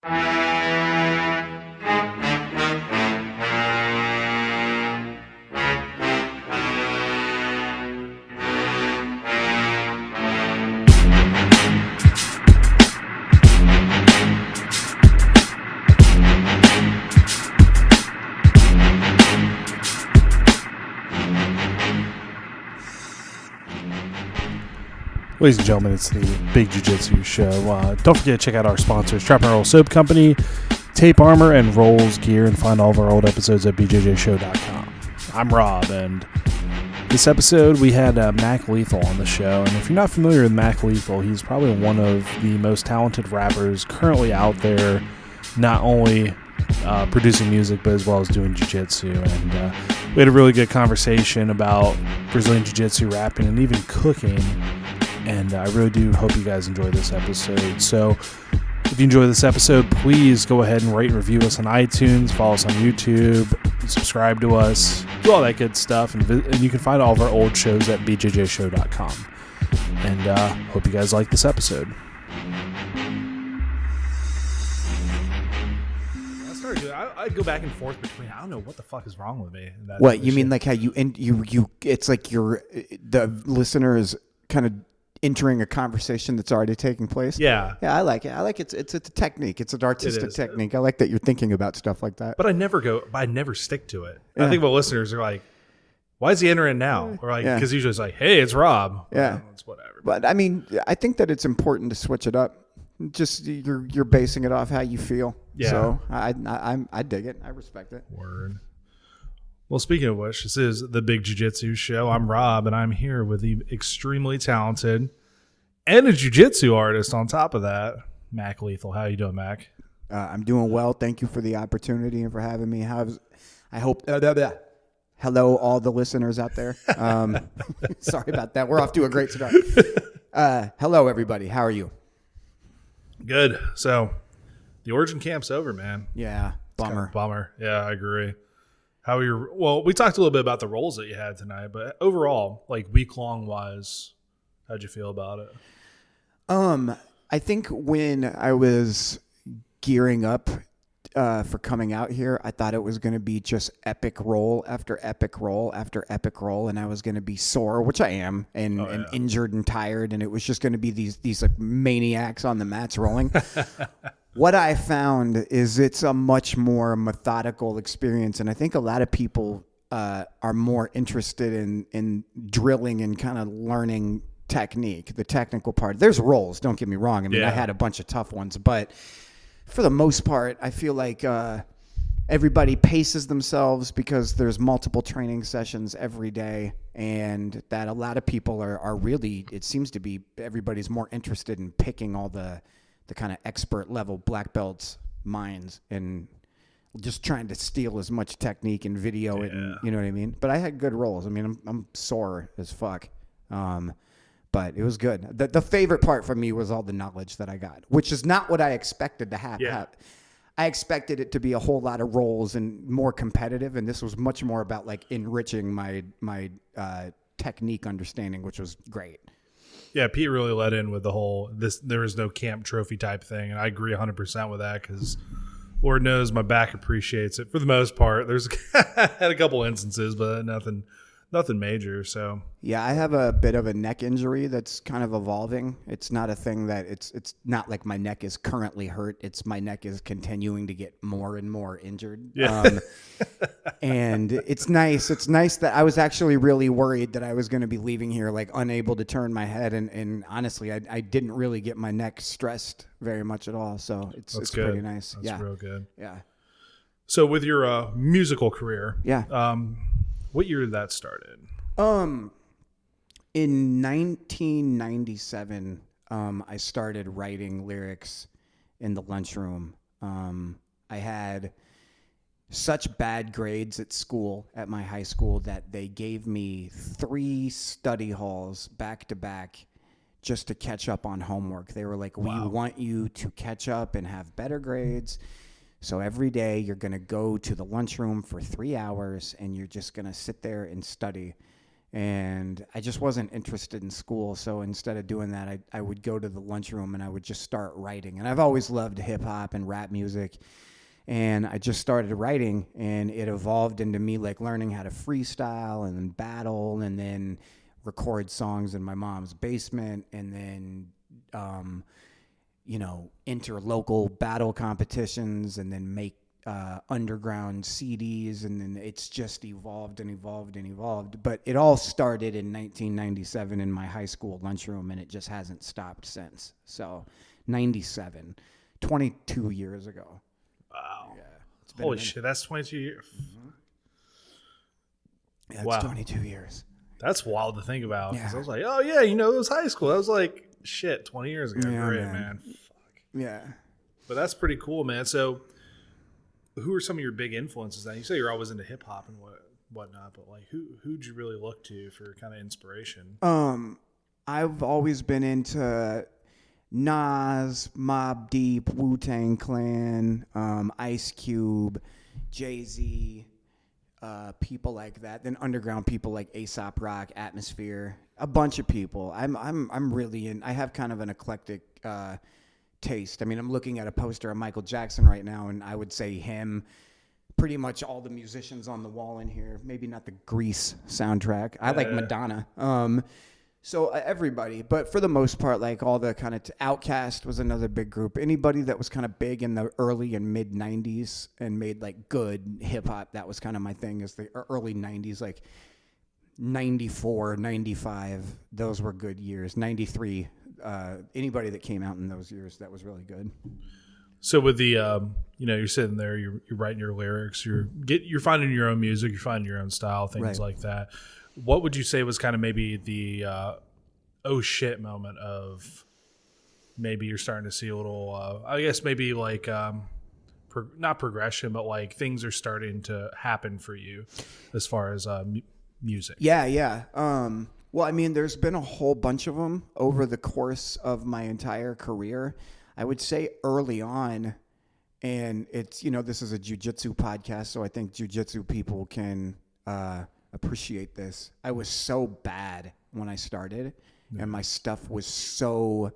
Ladies and gentlemen, it's the Big Jiu-Jitsu Show. Don't forget to check out our sponsors, Trap and Roll Soap Company, Tape Armor, and Rollz Gear, and find all of our old episodes at bjjshow.com. I'm Rob, and this episode we had Mac Lethal on the show. And if you're not familiar with Mac Lethal, he's probably one of the most talented rappers currently out there, not only producing music, but as well as doing jiu-jitsu. And we had a really good conversation about Brazilian jiu-jitsu, rapping, and even cooking. And I really do hope you guys enjoy this episode. So if you enjoy this episode, please go ahead and rate and review us on iTunes, follow us on YouTube, subscribe to us, do all that good stuff. And you can find all of our old shows at bjjshow.com. And hope you guys like this episode. I go back and forth between, I don't know what the fuck is wrong with me. What, you mean like how you it's like the listener is kind of entering a conversation that's already taking place? Yeah. Yeah, I like it. It's a technique. It's an artistic technique. I like that you're thinking about stuff like that. But I never stick to it. Yeah. I think about listeners are like, why is he entering now? Or like, because usually it's like, hey, it's Rob. Yeah. Well, it's whatever. But I mean, I think that it's important to switch it up. Just you're basing it off how you feel. Yeah. So I dig it. I respect it. Word. Well, speaking of which, this is the Big Jiu-Jitsu Show. I'm Rob, and I'm here with the extremely talented and a jiu-jitsu artist on top of that, Mac Lethal. How you doing, Mac? I'm doing well. Thank you for the opportunity and for having me. I hope... hello, all the listeners out there. Sorry about that. We're off to a great start. Hello, everybody. How are you? Good. So, the Origin camp's over, man. Yeah, bummer. Kind of bummer. Yeah, I agree. Well, we talked a little bit about the roles that you had tonight, but overall, like week-long wise, how'd you feel about it? I think when I was gearing up for coming out here, I thought it was going to be just epic roll after epic roll after epic roll, and I was going to be sore, which I am, and injured and tired, and it was just going to be these like maniacs on the mats rolling. What I found is it's a much more methodical experience, and I think a lot of people are more interested in drilling and kind of learning technique, the technical part. There's rolls, don't get me wrong. I mean, I had a bunch of tough ones, but for the most part, I feel like everybody paces themselves because there's multiple training sessions every day, and that a lot of people are really, it seems to be everybody's more interested in picking all the kind of expert level black belts minds and just trying to steal as much technique and video it, and you know what I mean? But I had good rolls. I mean, I'm sore as fuck. But it was good. The favorite part for me was all the knowledge that I got, which is not what I expected to happen. Yeah. I expected it to be a whole lot of rolls and more competitive, and this was much more about like enriching my technique understanding, which was great. Yeah, Pete really let in with the whole there is no camp trophy type thing, and I agree 100% with that because Lord knows my back appreciates it for the most part. There's had a couple instances, but nothing major. So yeah, I have a bit of a neck injury that's kind of evolving. It's not a thing that it's not like my neck is currently hurt. It's my neck is continuing to get more and more injured. Yeah. And it's nice. It's nice that I was actually really worried that I was going to be leaving here like unable to turn my head. And honestly, I didn't really get my neck stressed very much at all. So it's pretty nice. That's real good. Yeah. So with your musical career, what year did that start in? In 1997, I started writing lyrics in the lunchroom. I had such bad grades at school, at my high school, that they gave me 3 study halls back to back just to catch up on homework. They were like, we want you to catch up and have better grades. So every day you're going to go to the lunchroom for 3 hours and you're just going to sit there and study. And I just wasn't interested in school. So instead of doing that, I would go to the lunchroom and I would just start writing. And I've always loved hip hop and rap music. And I just started writing, and it evolved into me like learning how to freestyle and then battle and then record songs in my mom's basement, and then, enter local battle competitions and then make underground CDs, and then it's just evolved and evolved and evolved. But it all started in 1997 in my high school lunchroom, and it just hasn't stopped since. So 97, 22 years ago. Wow. Yeah. It's been Holy shit, that's 22 years. Mm-hmm. Yeah, it's Wow. 22 years. That's wild to think about. 'Cause Yeah. I was like, oh, yeah, it was high school. That was like, shit, 20 years ago. Yeah, Great, man. man. Fuck. Yeah. But that's pretty cool, man. So who are some of your big influences then? You say you're always into hip hop and whatnot, but like who'd you really look to for kind of inspiration? I've always been into Nas, Mobb Deep, Wu-Tang Clan, Ice Cube, Jay-Z, people like that. Then underground people like Aesop Rock, Atmosphere, a bunch of people. I'm really in. I have kind of an eclectic taste. I mean, I'm looking at a poster of Michael Jackson right now, and I would say him. Pretty much all the musicians on the wall in here. Maybe not the Grease soundtrack. I like Madonna. So everybody, but for the most part, like all the kind of Outkast was another big group. Anybody that was kind of big in the early and mid 90s and made like good hip hop, that was kind of my thing, is the early 90s, like 94, 95, those were good years. 93, anybody that came out in those years, that was really good. So with the, you're sitting there, you're writing your lyrics, you're finding your own music, you're finding your own style, things Right. like that. What would you say was kind of maybe the oh shit moment of maybe you're starting to see a little, I guess maybe like not progression, but like things are starting to happen for you as far as music? Yeah. Well, I mean, there's been a whole bunch of them over the course of my entire career. I would say early on, and it's, this is a jiu-jitsu podcast, so I think jiu-jitsu people can appreciate this. I was so bad when I started, and my stuff was so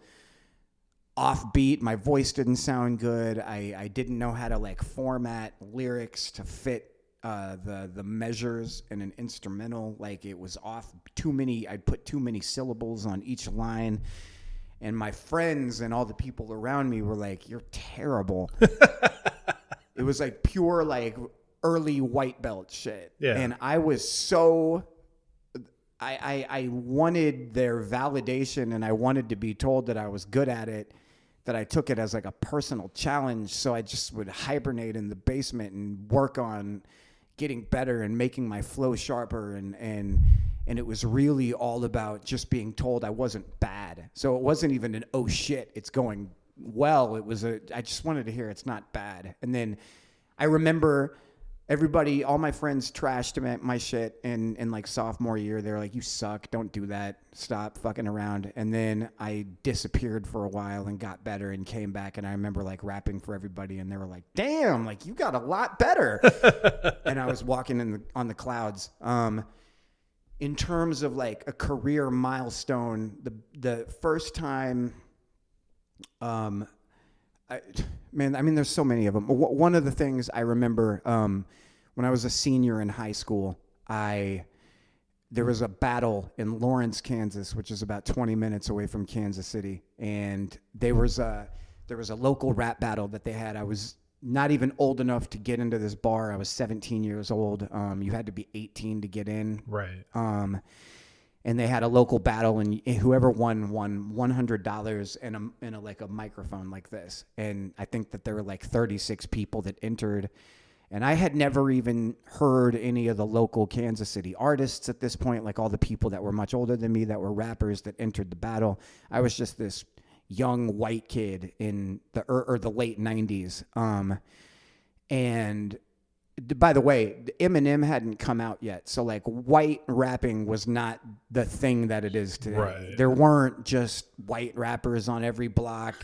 offbeat. My voice didn't sound good. I didn't know how to like format lyrics to fit the measures in an instrumental. Like it was off too many. I'd put too many syllables on each line. And my friends and all the people around me were like, "You're terrible." It was like pure like early white belt shit. Yeah. And I was so I wanted their validation, and I wanted to be told that I was good at it, that I took it as like a personal challenge. So I just would hibernate in the basement and work on getting better and making my flow sharper, and it was really all about just being told I wasn't bad. So it wasn't even an oh shit, it's going well. It was I just wanted to hear it's not bad. And then I remember all my friends trashed my shit in like sophomore year. They were like, "You suck, don't do that, stop fucking around." And then I disappeared for a while and got better and came back, and I remember like rapping for everybody, and they were like, "Damn, like you got a lot better." And I was walking on the clouds. In terms of like a career milestone, the first time, there's so many of them. One of the things I remember when I was a senior in high school, there was a battle in Lawrence, Kansas, which is about 20 minutes away from Kansas City, and there was a local rap battle that they had. I was not even old enough to get into this bar. I was 17 years old. You had to be 18 to get in. Right. And they had a local battle, and whoever won $100 and a microphone like this. And I think that there were like 36 people that entered. And I had never even heard any of the local Kansas City artists at this point, like all the people that were much older than me that were rappers that entered the battle. I was just this young white kid in the late 90s. And by the way, Eminem hadn't come out yet. So like white rapping was not the thing that it is today. Right. There weren't just white rappers on every block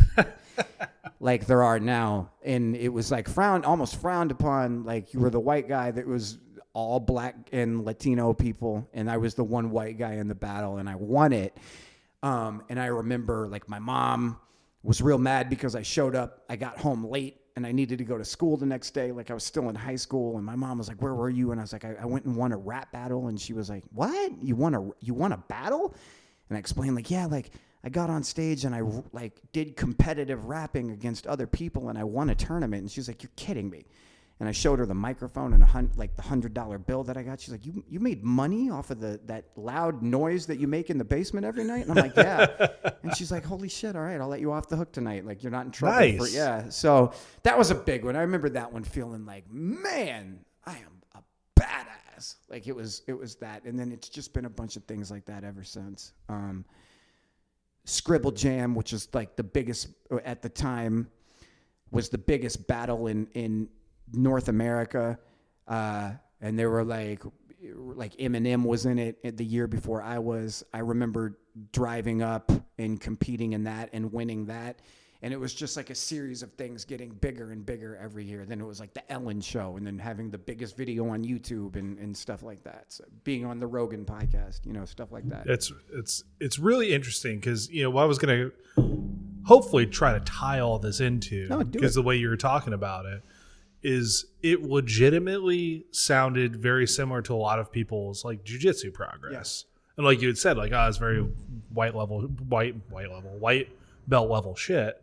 like there are now. And it was like almost frowned upon. Like you were the white guy that was all black and Latino people, and I was the one white guy in the battle, and I won it. And I remember, like, my mom was real mad because I showed up. I got home late, and I needed to go to school the next day. Like, I was still in high school, and my mom was like, "Where were you?" And I was like, I went and won a rap battle. And she was like, "What? You won a battle?" And I explained, like, yeah, like, I got on stage and I, like, did competitive rapping against other people, and I won a tournament. And she's like, "You're kidding me." And I showed her the microphone and the $100 bill that I got. She's like, you made money off of that loud noise that you make in the basement every night?" And I'm like, "Yeah." And she's like, "Holy shit, all right, I'll let you off the hook tonight. Like, you're not in trouble." Nice. Yeah. So that was a big one. I remember that one feeling like, man, I am a badass. Like, it was that. And then it's just been a bunch of things like that ever since. Scribble Jam, which is like the biggest at the time, was the biggest battle in North America, and there were like Eminem was in it the year before I was. I remember driving up and competing in that and winning that, and it was just like a series of things getting bigger and bigger every year. Then it was like the Ellen Show, and then having the biggest video on YouTube and stuff like that. So being on the Rogan podcast, stuff like that. It's really interesting because what I was gonna hopefully try to tie all this into, because the way you were talking about it is it legitimately sounded very similar to a lot of people's like jiu-jitsu progress. Yeah. And like you had said, like, it's very white belt level shit.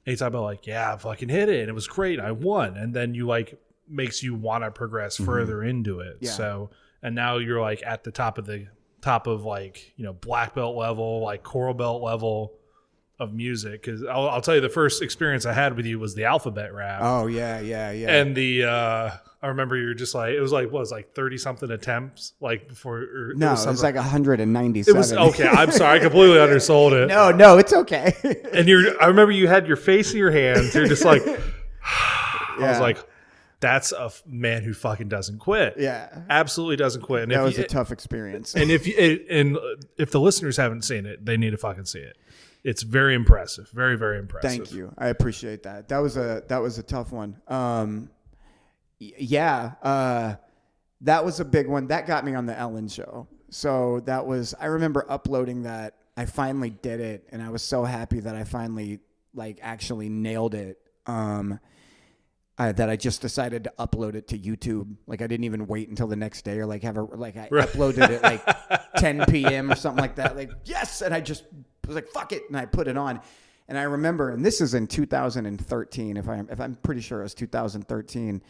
And you talk about like, yeah, I fucking hit it and it was great. I won. And then you like makes you want to progress further into it. Yeah. So, and now you're like at the top of like, black belt level, like coral belt level of music, because I'll tell you, the first experience I had with you was the alphabet rap. Oh yeah. And I remember you were just like, it was like 30 something attempts, like before. It was like 197. It was okay. I'm sorry, I completely undersold it. No, it's okay. And I remember you had your face in your hands. You're just like, I was like, that's a man who fucking doesn't quit. Yeah, absolutely doesn't quit. And that was a tough experience. And if the listeners haven't seen it, they need to fucking see it. It's very impressive. Very, very impressive. Thank you. I appreciate that. That was a tough one. That was a big one. That got me on the Ellen Show. So I remember uploading that. I finally did it, and I was so happy that I finally like actually nailed it. That I just decided to upload it to YouTube. Like, I didn't even wait until the next day or like I uploaded it like 10 p.m. or something like that. Like, yes. And I just was like, fuck it. And I put it on. And I remember, and this is in 2013, if I'm pretty sure it was 2013.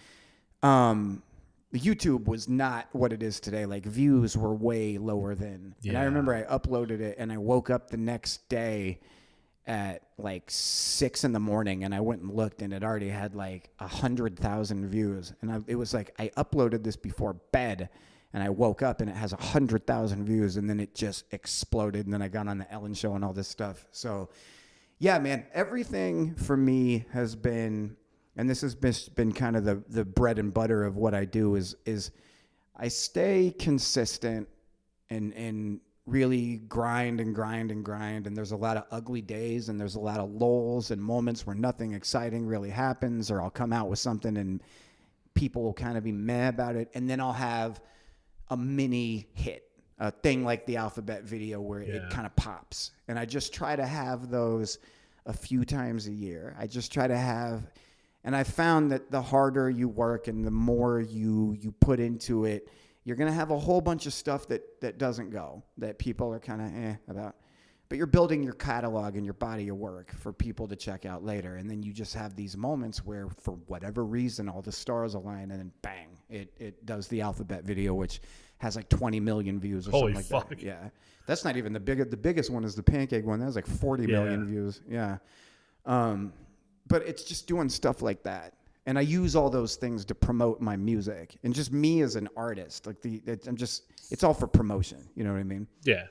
YouTube was not what it is today. Like, views were way lower then. Yeah. And I remember I uploaded it and I woke up the next day at like 6 a.m. and I went and looked, and it already had like 100,000 views. And it was like, I uploaded this before bed, and I woke up and it has 100,000 views, and then it just exploded. And then I got on the Ellen Show and all this stuff. So yeah, man, everything for me has been, and this has been kind of the bread and butter of what I do is I stay consistent and really grind. And there's a lot of ugly days, and there's a lot of lulls and moments where nothing exciting really happens, or I'll come out with something and people will kind of be meh about it. And then I'll have a mini hit, a thing like the alphabet video where it kind of pops. And I just try to have those a few times a year. I just try to have, and I found that the harder you work and the more you put into it, you're going to have a whole bunch of stuff that doesn't go, that people are kind of about. But you're building your catalog and your body of work for people to check out later. And then you just have these moments where, for whatever reason, all the stars align, and then bang, it does the alphabet video, which has like 20 million views or Holy something like fuck. that. Yeah. That's not even the biggest one is the pancake one. That was like 40 million views. Yeah. But it's just doing stuff like that. And I use all those things to promote my music, and just me as an artist. Like it's all for promotion. You know what I mean? Yeah,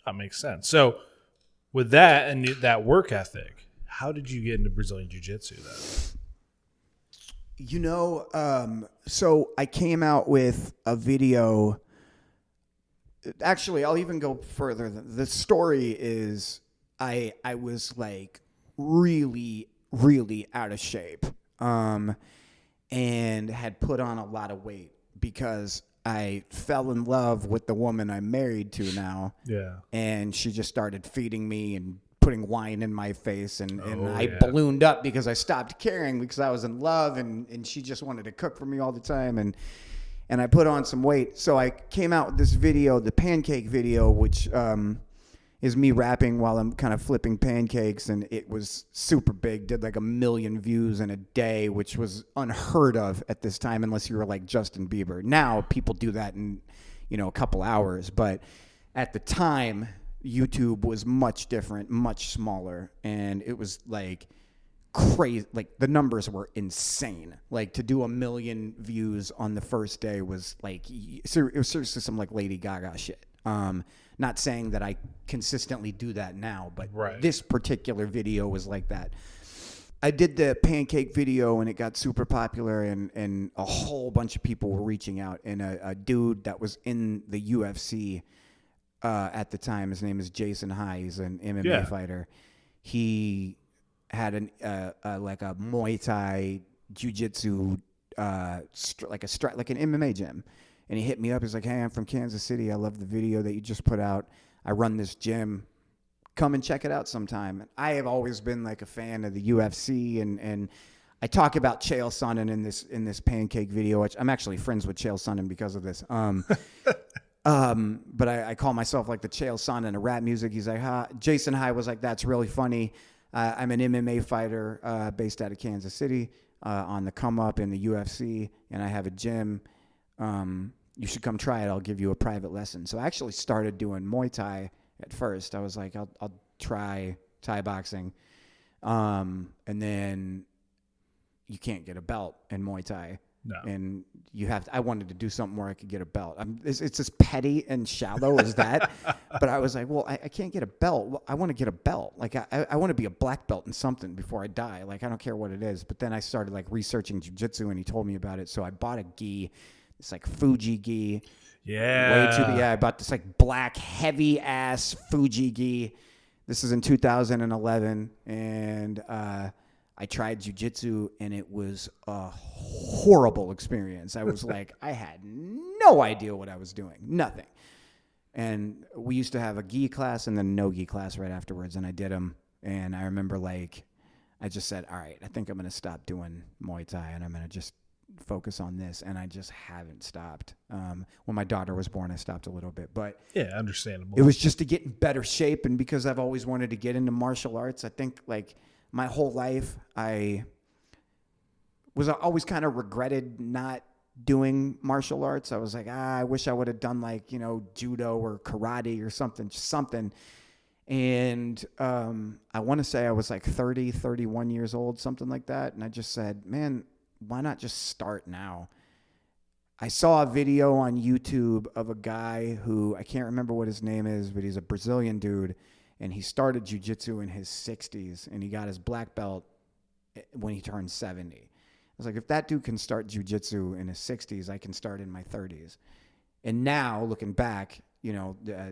that makes sense. So with that and that work ethic, how did you get into Brazilian Jiu-Jitsu then? So I came out with a video. Actually, I'll even go further. The story is I was like really, really out of shape. And had put on a lot of weight. because I fell in love with the woman I'm married to now. Yeah. And she just started feeding me and putting wine in my face. And I yeah. ballooned up because I stopped caring because I was in love. And she just wanted to cook for me all the time. And I put on some weight. So I came out with this video, the pancake video, which is me rapping while I'm kind of flipping pancakes. And it was super big, did like 1 million views in a day, which was unheard of at this time, unless you were like Justin Bieber. Now people do that in, a couple hours. But at the time, YouTube was much different, much smaller. And it was like crazy. Like the numbers were insane. Like to do 1 million views on the first day was like, it was seriously some like Lady Gaga shit. Not saying that I consistently do that now, but This particular video was like that. I did the pancake video and it got super popular and a whole bunch of people were reaching out. And a dude that was in the UFC at the time, his name is Jason High. He's an MMA fighter. He had like a Muay Thai jiu-jitsu, like an MMA gym. And he hit me up. He's like, hey, I'm from Kansas City. I love the video that you just put out. I run this gym. Come and check it out sometime. I have always been like a fan of the UFC. And I talk about Chael Sonnen in this pancake video, which I'm actually friends with Chael Sonnen because of this. But I call myself like the Chael Sonnen of rap music. He's like, Jason High was like, that's really funny. I'm an MMA fighter based out of Kansas City on the come up in the UFC. And I have a gym. You should come try it. I'll give you a private lesson. So I actually started doing Muay Thai at first. I was like, I'll try Thai boxing. And then you can't get a belt in Muay Thai. No. And I wanted to do something where I could get a belt. It's as petty and shallow as that. But I was like, well, I can't get a belt. Well, I want to get a belt. Like I want to be a black belt in something before I die. Like I don't care what it is. But then I started like researching jiu-jitsu and he told me about it. So I bought a gi. It's like Fuji gi. Yeah. I bought this like black heavy ass Fuji gi. This is in 2011. And I tried jiu-jitsu and it was a horrible experience. I was like, I had no idea what I was doing. Nothing. And we used to have a gi class and then a no gi class right afterwards. And I did them. And I remember like, I just said, all right, I think I'm going to stop doing Muay Thai and I'm going to just focus on this. And I just haven't stopped. When my daughter was born, I stopped a little bit, but yeah, understandable. It was just to get in better shape. And because I've always wanted to get into martial arts, I think like my whole life, I was always kind of regretted not doing martial arts. I was like, I wish I would have done like, judo or karate or something, just something. And I want to say I was like 30, 31 years old, something like that. And I just said, man, why not just start now? I saw a video on YouTube of a guy who, I can't remember what his name is, but he's a Brazilian dude. And he started jiu-jitsu in his 60s. And he got his black belt when he turned 70. I was like, if that dude can start jiu-jitsu in his 60s, I can start in my 30s. And now, looking back,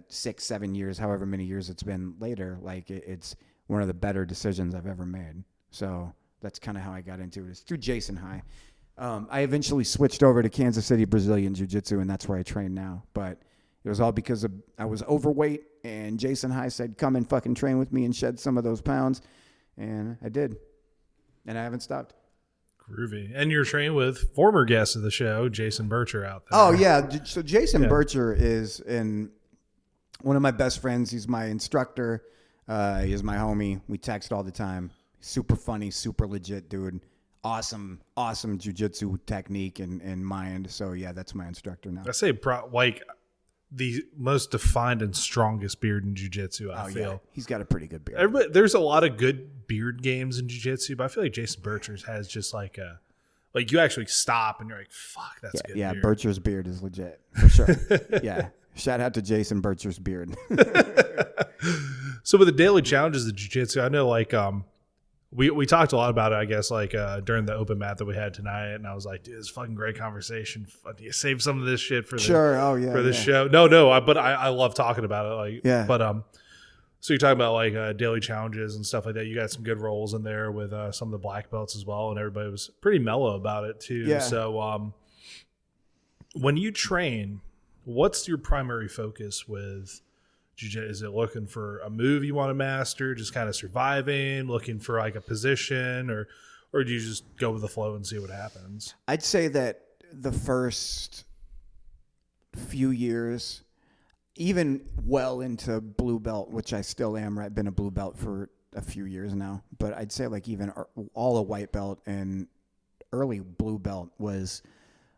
6, 7 years, however many years it's been later, like it's one of the better decisions I've ever made. So that's kind of how I got into it. It's through Jason High. I eventually switched over to Kansas City Brazilian Jiu-Jitsu, and that's where I train now. But it was all because I was overweight, and Jason High said, come and fucking train with me and shed some of those pounds. And I did. And I haven't stopped. Groovy. And you're trained with former guest of the show, Jason Bircher, out there. Oh, yeah. So Jason Bircher is one of my best friends. He's my instructor. He's my homie. We text all the time. Super funny, super legit dude. Awesome jiu-jitsu technique and mind. So, yeah, that's my instructor now. I say like the most defined and strongest beard in jiu-jitsu, I feel. Yeah. He's got a pretty good beard. There's a lot of good beard games in jiu-jitsu, but I feel like Jason Bircher's has just like you actually stop and you're like, fuck, that's good. Yeah, beard. Bircher's beard is legit, for sure. Yeah. Shout out to Jason Bircher's beard. So with the daily challenges of jiu-jitsu, I know like we talked a lot about it, I guess, like during the open mat that we had tonight, and I was like, dude, it's a fucking great conversation. Do you save some of this shit for the for this show? No, but I love talking about it. Like, yeah. But so you're talking about like daily challenges and stuff like that. You got some good roles in there with some of the black belts as well, and everybody was pretty mellow about it too. Yeah. So when you train, what's your primary focus with jiu-jitsu? Is it looking for a move you want to master, just kind of surviving, looking for like a position, or do you just go with the flow and see what happens? I'd say that the first few years, even well into blue belt, which I still am, I've been a blue belt for a few years now, but I'd say like even all a white belt and early blue belt was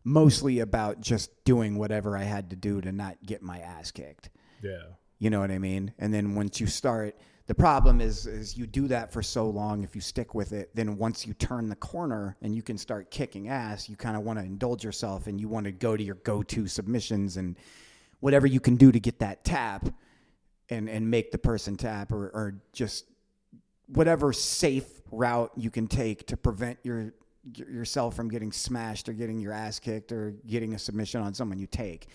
mostly about just doing whatever I had to do to not get my ass kicked. Yeah. You know what I mean? And then once you start, the problem is you do that for so long, if you stick with it, then once you turn the corner and you can start kicking ass, you kind of want to indulge yourself and you want to go to your go-to submissions and whatever you can do to get that tap and make the person tap, or just whatever safe route you can take to prevent yourself from getting smashed or getting your ass kicked or getting a submission on someone, you take.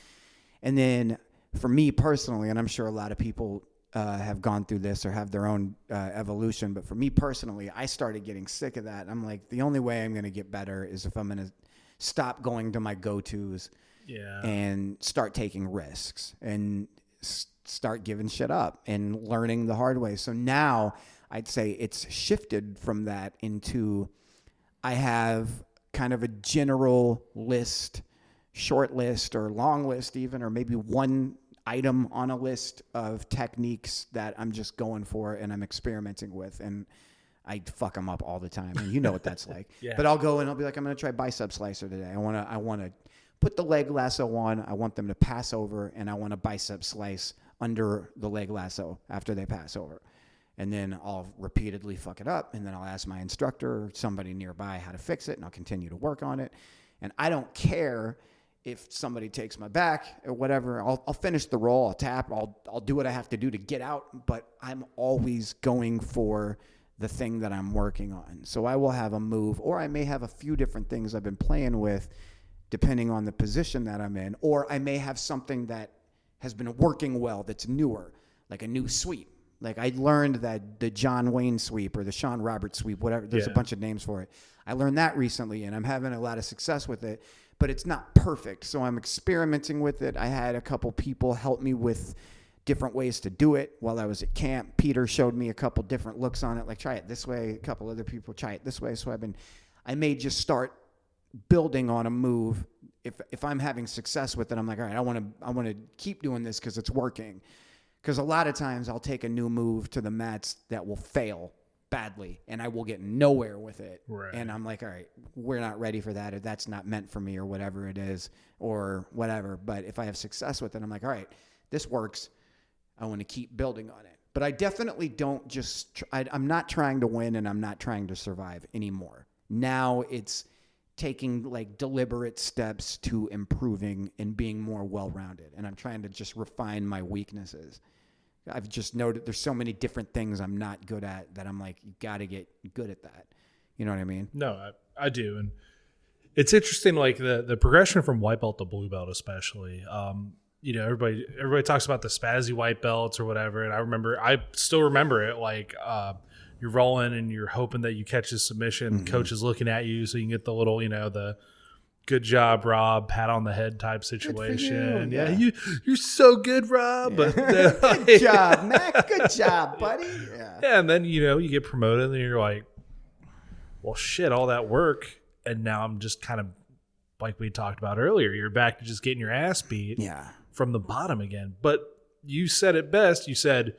And then for me personally, and I'm sure a lot of people have gone through this or have their own evolution, but for me personally, I started getting sick of that. I'm like, the only way I'm going to get better is if I'm going to stop going to my go-tos and start taking risks and start giving shit up and learning the hard way. So now I'd say it's shifted from that into I have kind of a general list, short list or long list even, or maybe one item on a list of techniques that I'm just going for and I'm experimenting with, and I fuck them up all the time, and you know what that's like. Yeah. But I'll go and I'll be like, I'm going to try bicep slicer today. I want to put the leg lasso on. I want them to pass over, and I want to bicep slice under the leg lasso after they pass over. And then I'll repeatedly fuck it up, and then I'll ask my instructor or somebody nearby how to fix it, and I'll continue to work on it. And I don't care if somebody takes my back or whatever. I'll finish the roll, I'll tap, I'll do what I have to do to get out, but I'm always going for the thing that I'm working on. So I will have a move, or I may have a few different things I've been playing with depending on the position that I'm in, or I may have something that has been working well that's newer, like a new sweep. Like I learned that the John Wayne sweep or the Sean Roberts sweep, whatever, there's a bunch of names for it. I learned that recently, and I'm having a lot of success with it, but it's not perfect. So I'm experimenting with it. I had a couple people help me with different ways to do it while I was at camp. Peter showed me a couple different looks on it, like try it this way. A couple other people try it this way. So I may just start building on a move. If I'm having success with it, I'm like, all right, I want to keep doing this because it's working. Because a lot of times I'll take a new move to the mats that will fail badly, and I will get nowhere with it. Right. And I'm like, all right, we're not ready for that, or that's not meant for me, or whatever it is, or whatever. But if I have success with it, I'm like, all right, this works. I want to keep building on it. But I definitely don't just I'm not trying to win, and I'm not trying to survive anymore. Now it's taking like deliberate steps to improving and being more well-rounded. And I'm trying to just refine my weaknesses. I've just noted there's so many different things I'm not good at that I'm like, you got to get good at that. You know what I mean? No, I do. And it's interesting, like the progression from white belt to blue belt, especially. You know, everybody talks about the spazzy white belts or whatever. And I still remember it. Like, you're rolling and you're hoping that you catch a submission. Mm-hmm. Coach is looking at you so you can get the little, the good job, Rob, pat on the head type situation. Yeah, you're so good, Rob. Yeah. But good job, Mac. Good job, buddy. Yeah, and then you get promoted, and you're like, well, shit, all that work, and now I'm just kind of like we talked about earlier. You're back to just getting your ass beat. Yeah. From the bottom again. But you said it best. You said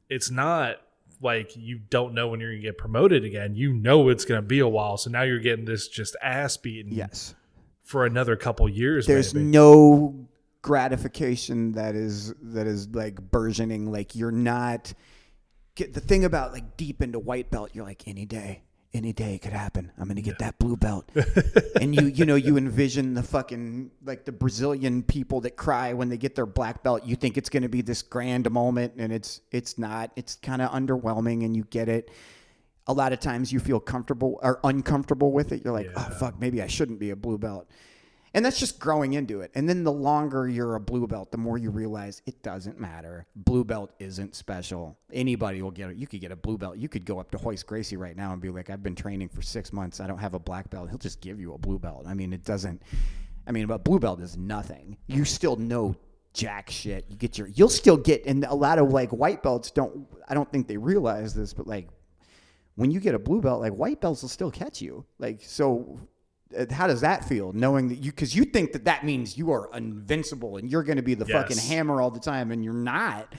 it's not like you don't know when you're going to get promoted again. You know it's going to be a while. So now you're getting this just ass beaten. Yes. For another couple years. There's no gratification that is like burgeoning. Like you're not. The thing about like deep into white belt, you're like any day it could happen. I'm going to get that blue belt. And you envision the fucking, like the Brazilian people that cry when they get their black belt. You think it's going to be this grand moment, and it's not. It's kind of underwhelming, and you get it. A lot of times you feel comfortable or uncomfortable with it. You're like, oh, fuck, maybe I shouldn't be a blue belt. And that's just growing into it. And then the longer you're a blue belt, the more you realize it doesn't matter. Blue belt isn't special. Anybody will get it. You could get a blue belt. You could go up to Hoist Gracie right now and be like, I've been training for 6 months. I don't have a black belt. He'll just give you a blue belt. I mean, it doesn't. I mean, but blue belt is nothing. You still know jack shit. You'll still get, and a lot of like white belts I don't think they realize this, but like when you get a blue belt, like white belts will still catch you. Like, so how does that feel knowing that because you think that means you are invincible and you're going to be the fucking hammer all the time and you're not.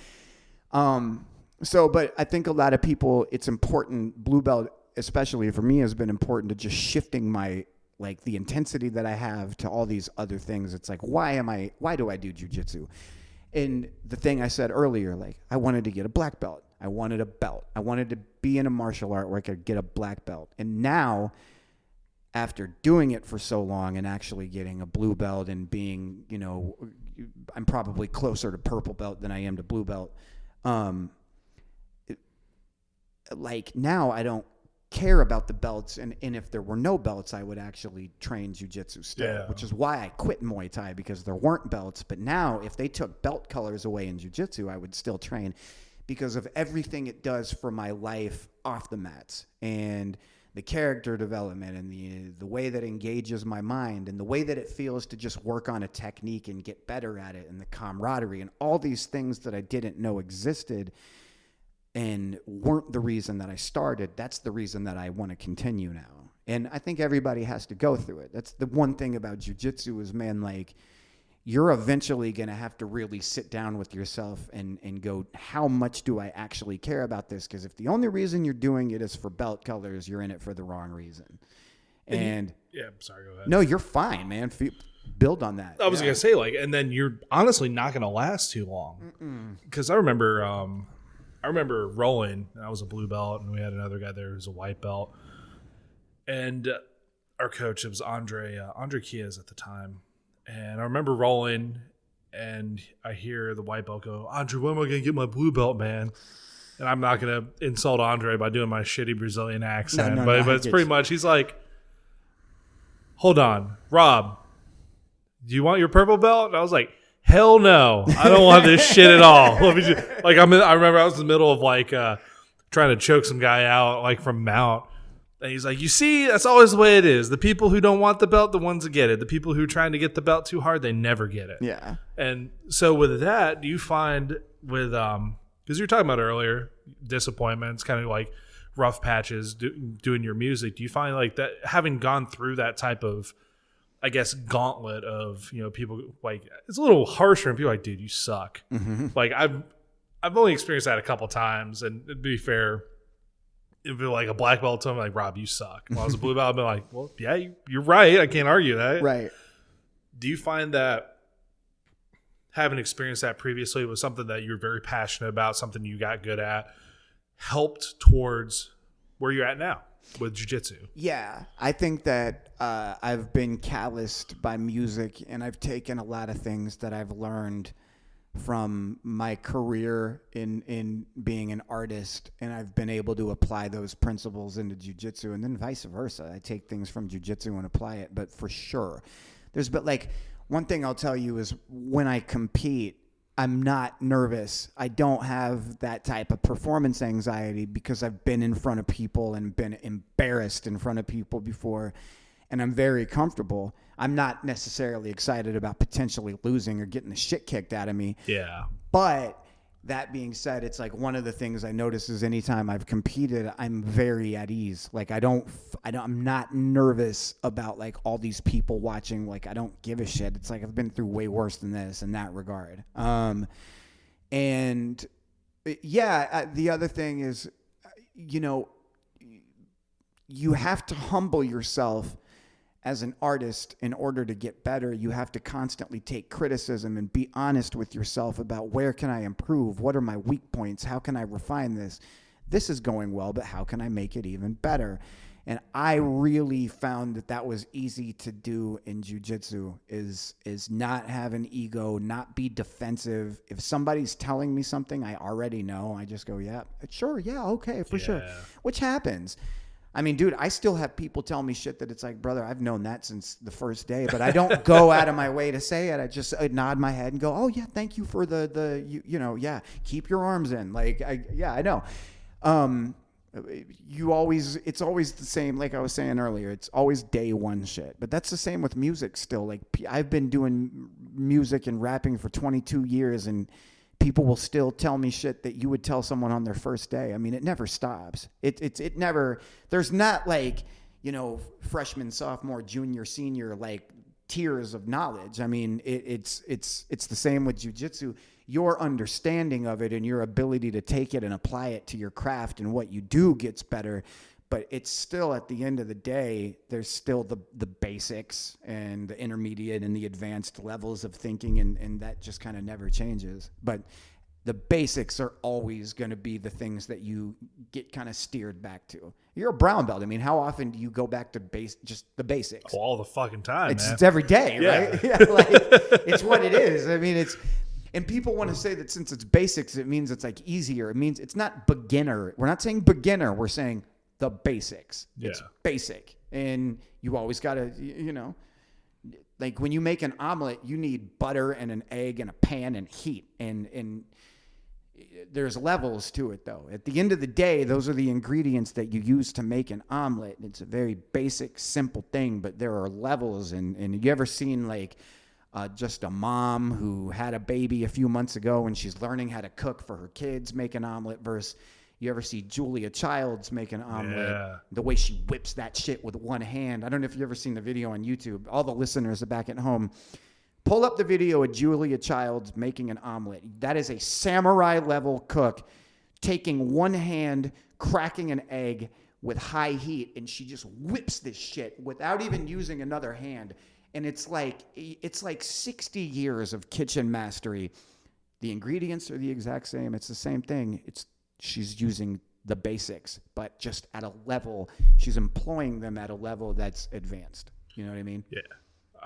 But I think a lot of people, it's important, blue belt, especially for me, has been important to just shifting my, like the intensity that I have to all these other things. It's like, why do I do jujitsu? And the thing I said earlier, like I wanted to get a black belt. I wanted a belt. I wanted to be in a martial art where I could get a black belt. And now, after doing it for so long and actually getting a blue belt and being, I'm probably closer to purple belt than I am to blue belt. Like now I don't care about the belts, and if there were no belts, I would actually train jiu-jitsu still, which is why I quit Muay Thai, because there weren't belts. But now if they took belt colors away in jiu-jitsu, I would still train because of everything it does for my life off the mats, and the character development, and the way that engages my mind, and the way that it feels to just work on a technique and get better at it, and the camaraderie, and all these things that I didn't know existed and weren't the reason that I started. That's the reason that I want to continue now. And I think everybody has to go through it. That's the one thing about jiu-jitsu is, man, like you're eventually going to have to really sit down with yourself and go, how much do I actually care about this? Because if the only reason you're doing it is for belt colors, you're in it for the wrong reason. And yeah, I'm sorry, go ahead. No, you're fine, man. Build on that. I was going to say, like, and then you're honestly not going to last too long. Because I remember rolling, and I was a blue belt, and we had another guy there who was a white belt. And our coach, it was Andre Kias at the time. And I remember rolling, and I hear the white belt go, Andre, when am I going to get my blue belt, man? And I'm not going to insult Andre by doing my shitty Brazilian accent. But it's pretty much, he's like, hold on, Rob, do you want your purple belt? And I was like, hell no, I don't want this shit at all. Let me just, like, I remember I was in the middle of like trying to choke some guy out like from mount, and he's like, you see, that's always the way it is. The people who don't want the belt, the ones that get it. The people who are trying to get the belt too hard, they never get it. Yeah. And so with that, do you find with because you're talking about earlier disappointments, kind of like rough patches doing your music, do you find like that, having gone through that type of, I guess, gauntlet of, people, like, it's a little harsher and people are like, dude, you suck. Mm-hmm. Like I've only experienced that a couple times, and to be fair, it'd be like a black belt to me, like, Rob, you suck. When I was a blue belt, I'd be like, well, yeah, you're right. I can't argue that. Right. Do you find that having experienced that previously was something that you're very passionate about, something you got good at, helped towards where you're at now with jiu-jitsu? Yeah, I think that I've been calloused by music, and I've taken a lot of things that I've learned from my career in being an artist, and I've been able to apply those principles into jiu-jitsu, and then vice versa. I take things from jiu-jitsu and apply it, but for sure. But like, one thing I'll tell you is when I compete, I'm not nervous. I don't have that type of performance anxiety because I've been in front of people and been embarrassed in front of people before, and I'm very comfortable. I'm not necessarily excited about potentially losing or getting the shit kicked out of me. Yeah. But that being said, it's like one of the things I notice is anytime I've competed, I'm very at ease. Like I'm not nervous about like all these people watching. Like I don't give a shit. It's like I've been through way worse than this in that regard. And yeah, the other thing is, you have to humble yourself as an artist in order to get better. You have to constantly take criticism and be honest with yourself about where can I improve? What are my weak points? How can I refine this? This is going well, but how can I make it even better? And I really found that was easy to do in jiu-jitsu is not have an ego, not be defensive. If somebody's telling me something I already know, I just go, yeah, sure, yeah, okay, for sure. Which happens. I mean, dude, I still have people tell me shit that it's like, brother, I've known that since the first day, but I don't go out of my way to say it. I just nod my head and go, oh yeah, thank you for yeah, keep your arms in. Like, I know. it's always the same. Like I was saying earlier, it's always day one shit. But that's the same with music still. Like I've been doing music and rapping for 22 years, and people will still tell me shit that you would tell someone on their first day. I mean, it never stops. It never. There's not like, you know, freshman, sophomore, junior, senior, like tiers of knowledge. I mean, it's the same with jiu-jitsu. Your understanding of it and your ability to take it and apply it to your craft and what you do gets better. But it's still, at the end of the day, there's still the basics and the intermediate and the advanced levels of thinking, and that just kind of never changes. But the basics are always going to be the things that you get kind of steered back to. You're a brown belt. I mean, how often do you go back to just the basics? All the fucking time, man. It's every day, Yeah. right? Yeah, like, it's what it is. I mean, and people want to say that since it's basics, it means it's like easier. It means it's not beginner. We're not saying beginner. We're saying the basics. Yeah. It's basic. And you always got to, you know, like when you make an omelet, you need butter and an egg and a pan and heat. And there's levels to it, though. At the end of the day, those are the ingredients that you use to make an omelet. It's a very basic, simple thing, but there are levels. And you ever seen like just a mom who had a baby a few months ago and she's learning how to cook for her kids, make an omelet, versus you ever see Julia Childs make an omelet, Yeah. the way she whips that shit with one hand. I don't know if you've ever seen the video on YouTube. All the listeners are back at home. Pull up the video of Julia Childs making an omelet. That is a samurai level cook taking one hand, cracking an egg with high heat, and she just whips this shit without even using another hand. And it's like 60 years of kitchen mastery. The ingredients are the exact same. It's the same thing. She's using the basics, but just at a level. She's employing them at a level that's advanced. You know what I mean? Yeah.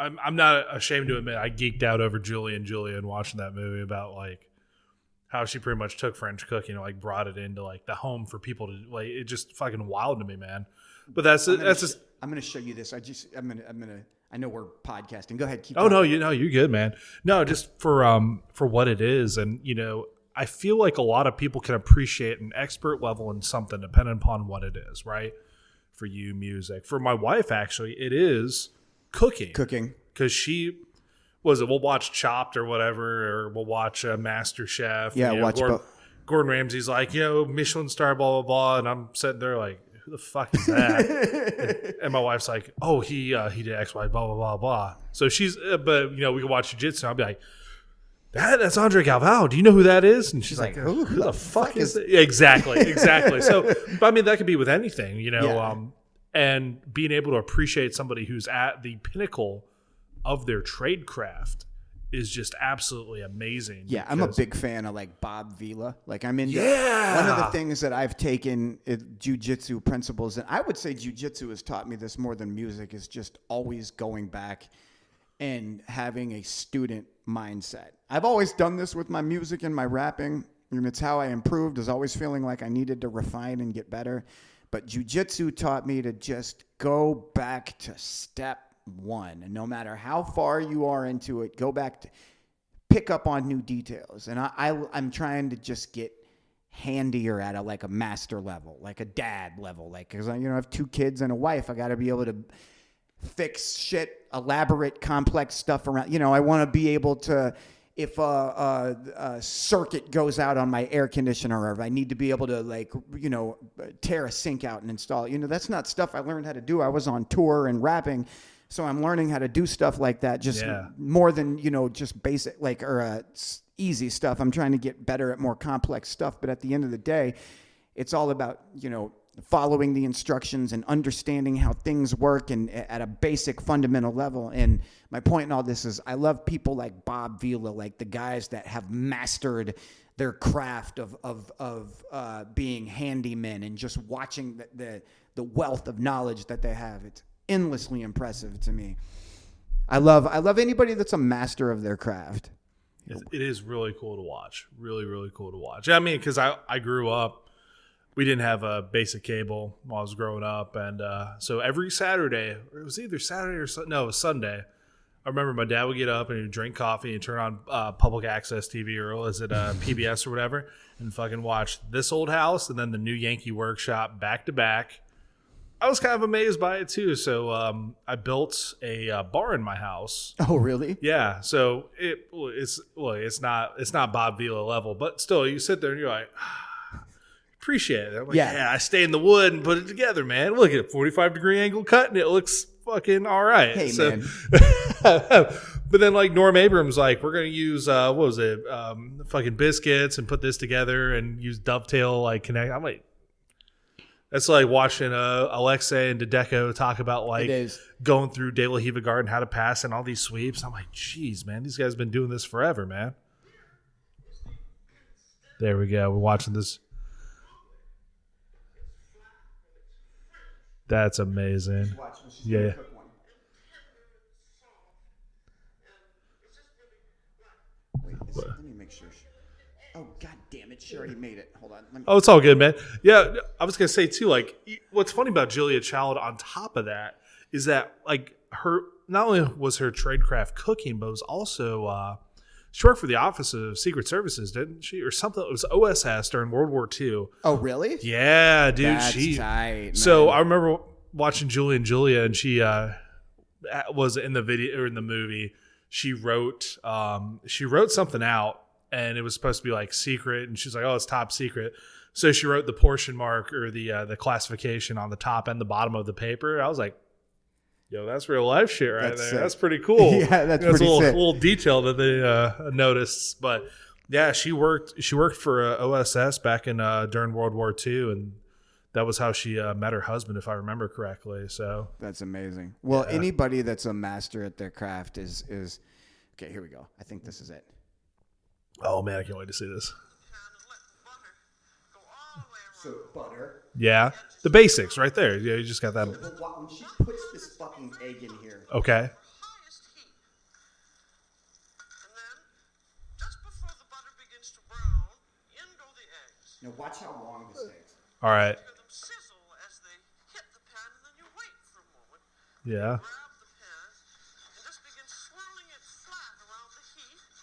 I'm not ashamed to admit I geeked out over Julie and watching that movie about like how she pretty much took French cooking and like brought it into like the home for people to like. It just fucking wild to me, man. But I'm gonna show you this. I know we're podcasting. Go ahead. Keep Oh going. no, you're good, man. No, just for what it is, and you know, I feel like a lot of people can appreciate an expert level in something depending upon what it is, right? For you, music. For my wife, actually, it is cooking. Because we'll watch Chopped or whatever, or we'll watch Master Chef. Yeah, you know, watch Gordon Ramsay's like, you know, Michelin star, blah blah blah, and I'm sitting there like, who the fuck is that? And my wife's like, oh, he did X, Y, blah, blah, blah, blah. So she's, but, you know, we can watch jiu-jitsu. I'll be like, that's Andre Galvao. Do you know who that is? And she's like, who the fuck is that? Yeah, exactly. So, but I mean, that could be with anything, you know, Yeah. And being able to appreciate somebody who's at the pinnacle of their trade craft is just absolutely amazing. Yeah, I'm a big fan of like Bob Vila. Like I'm into Yeah. one of the things that I've taken jiu-jitsu principles, and I would say jiu-jitsu has taught me this more than music, is just always going back and having a student mindset. I've always done this with my music and my rapping, and it's how I improved, is always feeling like I needed to refine and get better. But jiu-jitsu taught me to just go back to step one, and no matter how far you are into it, go back to pick up on new details. And I'm trying to just get handier at a master level, like a dad level, like, because I have 2 kids and a wife. I got to be able to fix shit, elaborate, complex stuff around. I want to be able to, if a circuit goes out on my air conditioner, or if I need to be able to tear a sink out and install it. That's not stuff I learned how to do. I was on tour and rapping. So I'm learning how to do stuff like that, just more than, just basic, easy stuff. I'm trying to get better at more complex stuff. But at the end of the day, it's all about, following the instructions and understanding how things work, and at a basic fundamental level. And my point in all this is I love people like Bob Vila, like the guys that have mastered their craft of being handymen, and just watching the wealth of knowledge that they have. It's endlessly impressive to me. I love anybody that's a master of their craft. It is really cool to watch. Really, really cool to watch. I mean, because I grew up, we didn't have a basic cable while I was growing up. And so every Saturday, it was either Saturday or it was Sunday, remember my dad would get up and he'd drink coffee and turn on public access TV, or is it PBS or whatever, and fucking watch This Old House and then the New Yankee Workshop back to back. I was kind of amazed by it too. So I built a bar in my house. Oh, really? Yeah. So it's not Bob Vila level, but still, you sit there and you're like, appreciate it. I'm like, yeah, I stay in the wood and put it together, man. Look at 45-degree angle cut, and it looks fucking all right. Hey, man. But then like Norm Abrams, like, we're gonna use fucking biscuits and put this together and use dovetail like connect. I'm like, that's like watching Alexei and Dedeco talk about like going through De La Hiva Garden, how to pass and all these sweeps. I'm like, geez, man, these guys have been doing this forever, man. There we go. We're watching this. That's amazing. Yeah. Let me make sure. Oh, God damn it. She already made it. Hold on. Oh, it's all good, man. Yeah, I was going to say, too, like, what's funny about Julia Child on top of that is that, like, her, not only was her tradecraft cooking, but it was also, she worked for the Office of Secret Services, didn't she? Or something. It was OSS during World War II. Oh, really? Yeah, dude. That's tight, man. So I remember watching Julie and Julia, and she was in the video or in the movie. She wrote something out, and it was supposed to be like secret, and she's like, "Oh, it's top secret." So she wrote the portion mark or the classification on the top and the bottom of the paper. I was like, "Yo, that's real life shit right there. Sick. That's pretty cool." Yeah, that's pretty a sick. little detail that they noticed. But yeah, she worked for OSS back in during World War II, and that was how she met her husband, if I remember correctly. So that's amazing. Well, anybody that's a master at their craft is okay. Here we go. I think this is it. Oh man, I can't wait to see this. So butter. Yeah, the basics right there. Yeah, you just got that. So when she puts this fucking egg in here. Okay. Now watch how long this takes. All right. Yeah.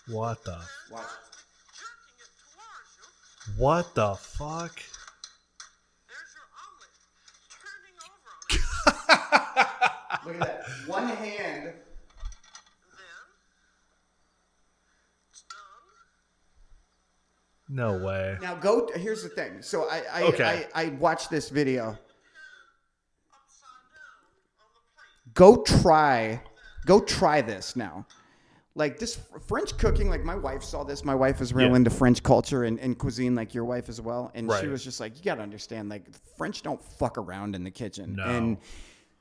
What the? Watch. What the fuck? Look at that. One hand. No way. Now go. Here's the thing. So I watched this video. Go try this now. Like this French cooking, like my wife saw this. My wife is real into French culture and cuisine, like your wife as well. And she was just like, you got to understand, like French don't fuck around in the kitchen. No. And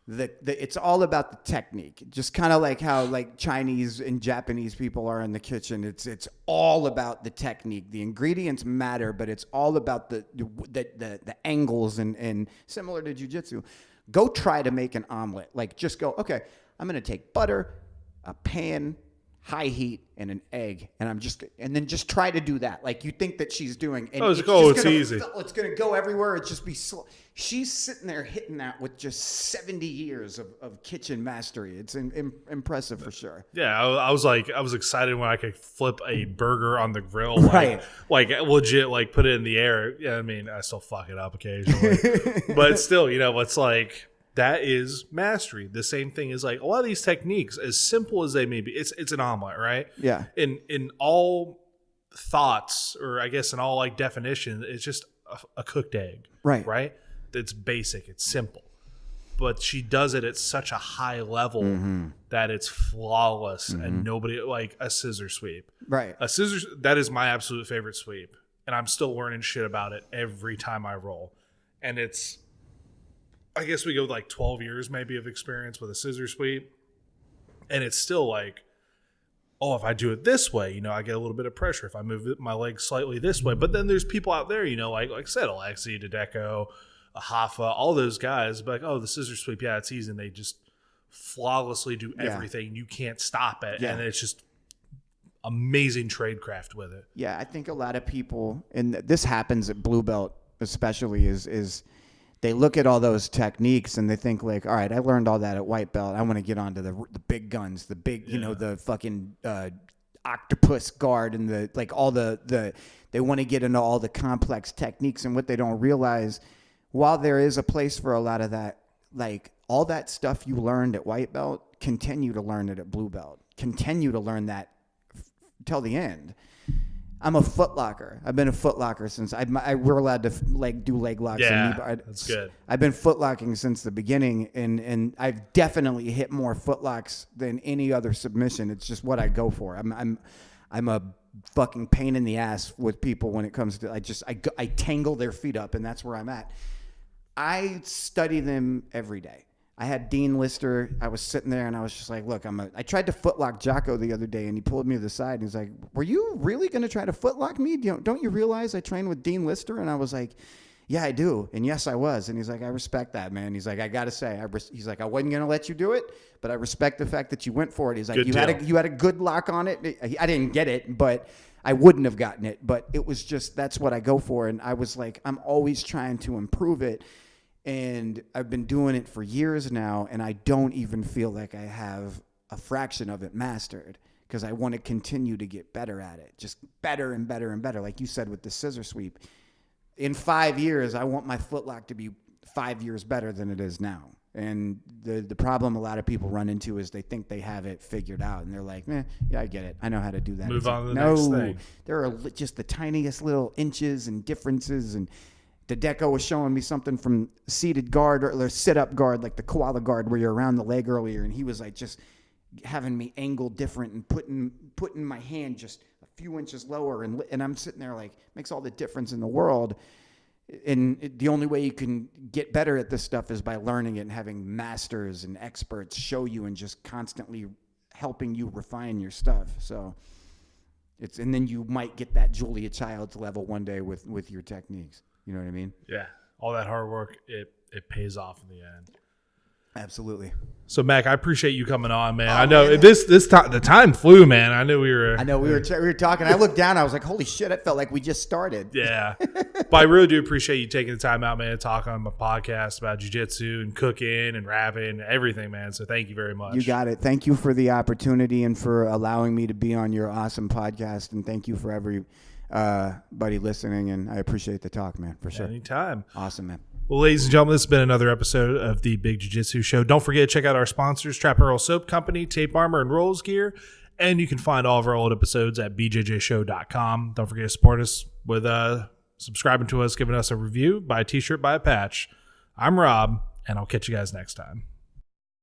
it's all about the technique. Just kind of like how like Chinese and Japanese people are in the kitchen. It's all about the technique. The ingredients matter, but it's all about the angles and similar to jiu-jitsu. Go try to make an omelet. Like just go, okay, I'm going to take butter, a pan, high heat, and an egg, and then just try to do that. Like you think that she's doing. And it's easy. It's going to go everywhere. It's just be slow. She's sitting there hitting that with just 70 years of kitchen mastery. It's impressive for sure. Yeah, I was excited when I could flip a burger on the grill, right? Like legit, like put it in the air. Yeah, I mean, I still fuck it up occasionally, but still, it's like that is mastery. The same thing is like a lot of these techniques, as simple as they may be, it's an omelet, right? Yeah. In all thoughts, or I guess in all like definition, it's just a cooked egg, right? Right. It's basic, it's simple, but she does it at such a high level that it's flawless, and nobody, like a scissor sweep, right? A scissors, that is my absolute favorite sweep, and I'm still learning shit about it every time I roll. And it's, I guess we go with like 12 years maybe of experience with a scissor sweep, and it's still like, oh, if I do it this way, I get a little bit of pressure if I move my leg slightly this way. But then there's people out there, like I said, Alexi, Dedeco, Hoffa, all those guys, but like, oh, the scissor sweep, yeah, it's easy, and they just flawlessly do everything. You can't stop it, and it's just amazing tradecraft with it. Yeah, I think a lot of people, and this happens at Blue Belt especially, is they look at all those techniques and they think like, all right, I learned all that at white belt. I want to get onto the big guns, the big, you know, the fucking octopus guard and the like all the they want to get into all the complex techniques. And what they don't realize, while there is a place for a lot of that, like all that stuff you learned at white belt, continue to learn it at blue belt. Continue to learn that till the end. I'm a footlocker. I've been a footlocker since we're allowed to like do leg locks. Yeah, and knee bar. that's good. I've been footlocking since the beginning, and I've definitely hit more footlocks than any other submission. It's just what I go for. I'm a fucking pain in the ass with people when it comes to I tangle their feet up, and that's where I'm at. I study them every day. I had Dean Lister. I was sitting there and I was just like, look, I tried to footlock Jocko the other day and he pulled me to the side and he's like, were you really going to try to footlock me? Don't you realize I trained with Dean Lister? And I was like, yeah, I do. And yes, I was. And he's like, I respect that, man. He's like, I got to say, he's like, I wasn't going to let you do it, but I respect the fact that you went for it. He's like, you had a good lock on it. I didn't get it, but I wouldn't have gotten it. But it was just, that's what I go for. And I was like, I'm always trying to improve it. And I've been doing it for years now, and I don't even feel like I have a fraction of it mastered because I want to continue to get better at it, just better and better and better. Like you said with the scissor sweep, in 5 years, I want my footlock to be 5 years better than it is now. And the problem a lot of people run into is they think they have it figured out, and they're like, yeah, I get it. I know how to do that. Move on to the next thing. There are just the tiniest little inches and differences, and Dedeco was showing me something from seated guard or sit-up guard, like the koala guard where you're around the leg earlier, and he was like just having me angle different and putting my hand just a few inches lower, and I'm sitting there like, makes all the difference in the world. And the only way you can get better at this stuff is by learning it and having masters and experts show you and just constantly helping you refine your stuff. So and then you might get that Julia Childs level one day with your techniques. You know what I mean? Yeah. All that hard work, it pays off in the end. Absolutely. So, Mac, I appreciate you coming on, man. I know this time the time flew, man. I knew we were talking. I looked down. I was like, holy shit, it felt like we just started. Yeah. But I really do appreciate you taking the time out, man, to talk on my podcast about jiu-jitsu and cooking and rapping and everything, man. So thank you very much. You got it. Thank you for the opportunity and for allowing me to be on your awesome podcast. And thank you for everybody listening. And I appreciate the talk, man, for sure. Anytime. Awesome, man. Well, ladies and gentlemen, this has been another episode of the Big Jiu-Jitsu Show. Don't forget to check out our sponsors, Trap and Roll Soap Company, Tape Armor, and Rollz Gear. And you can find all of our old episodes at bjjshow.com. Don't forget to support us with subscribing to us, giving us a review, buy a t-shirt, buy a patch. I'm Rob, and I'll catch you guys next time.